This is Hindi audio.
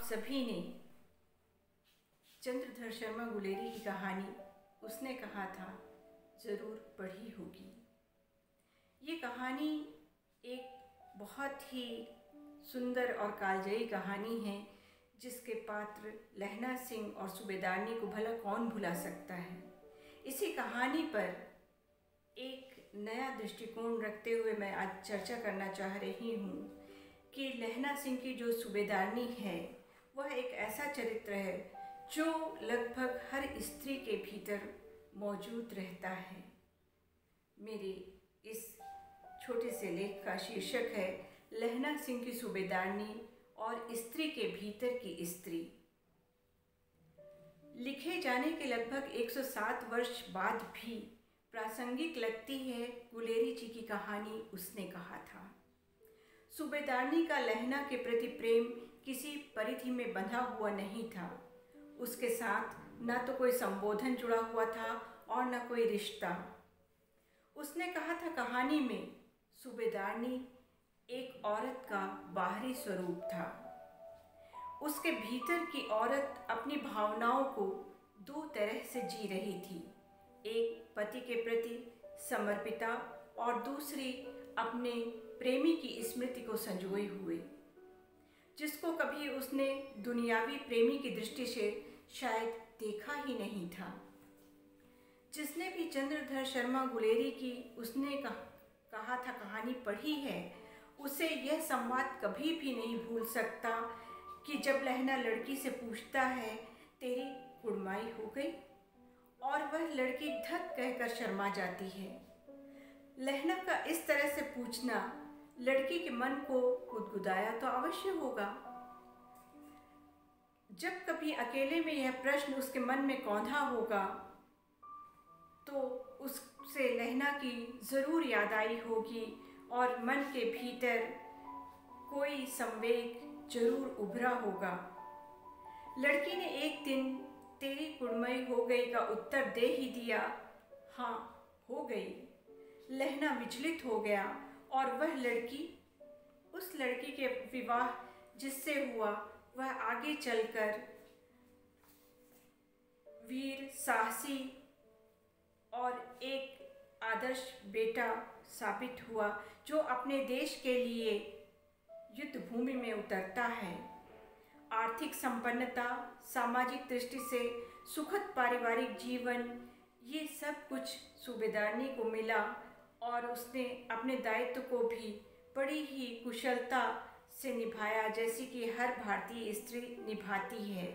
सभी ने चंद्रधर शर्मा गुलेरी की कहानी उसने कहा था ज़रूर पढ़ी होगी। ये कहानी एक बहुत ही सुंदर और कालजयी कहानी है, जिसके पात्र लहना सिंह और सूबेदारनी को भला कौन भुला सकता है। इसी कहानी पर एक नया दृष्टिकोण रखते हुए मैं आज चर्चा करना चाह रही हूँ कि लहना सिंह की जो सूबेदारनी है वह एक ऐसा चरित्र है जो लगभग हर स्त्री के भीतर मौजूद रहता है। मेरे इस छोटे से लेख का शीर्षक है लहना सिंह की सूबेदारनी और स्त्री के भीतर की स्त्री। लिखे जाने के लगभग 107 वर्ष बाद भी प्रासंगिक लगती है गुलेरी जी की कहानी। उसने कहा था, सूबेदारनी का लहना के प्रति प्रेम किसी परिधि में बंधा हुआ नहीं था। उसके साथ न तो कोई संबोधन जुड़ा हुआ था और न कोई रिश्ता। उसने कहा था, कहानी में सूबेदारनी एक औरत का बाहरी स्वरूप था। उसके भीतर की औरत अपनी भावनाओं को दो तरह से जी रही थी, एक पति के प्रति समर्पिता और दूसरी अपने प्रेमी की स्मृति को संजोए हुए, जिसको कभी उसने दुनियावी प्रेमी की दृष्टि से शायद देखा ही नहीं था। जिसने भी चंद्रधर शर्मा गुलेरी की उसने कहा था कहानी पढ़ी है, उसे यह संवाद कभी भी नहीं भूल सकता कि जब लहना लड़की से पूछता है, तेरी कुड़माई हो गई, और वह लड़की धक कहकर शर्मा जाती है। लहना का इस तरह से पूछना लड़की के मन को गुदगुदाया तो अवश्य होगा। जब कभी अकेले में यह प्रश्न उसके मन में कौंधा होगा तो उससे लहना की ज़रूर याद आई होगी और मन के भीतर कोई संवेग जरूर उभरा होगा। लड़की ने एक दिन तेरी कुड़मई हो गई का उत्तर दे ही दिया। हाँ, हो गई। लहना विचलित हो गया और वह लड़की, उस लड़की के विवाह जिससे हुआ, वह आगे चलकर वीर, साहसी और एक आदर्श बेटा साबित हुआ, जो अपने देश के लिए युद्ध भूमि में उतरता है। आर्थिक संपन्नता, सामाजिक दृष्टि से सुखद पारिवारिक जीवन, ये सब कुछ सूबेदारनी को मिला और उसने अपने दायित्व को भी बड़ी ही कुशलता से निभाया, जैसी कि हर भारतीय स्त्री निभाती है।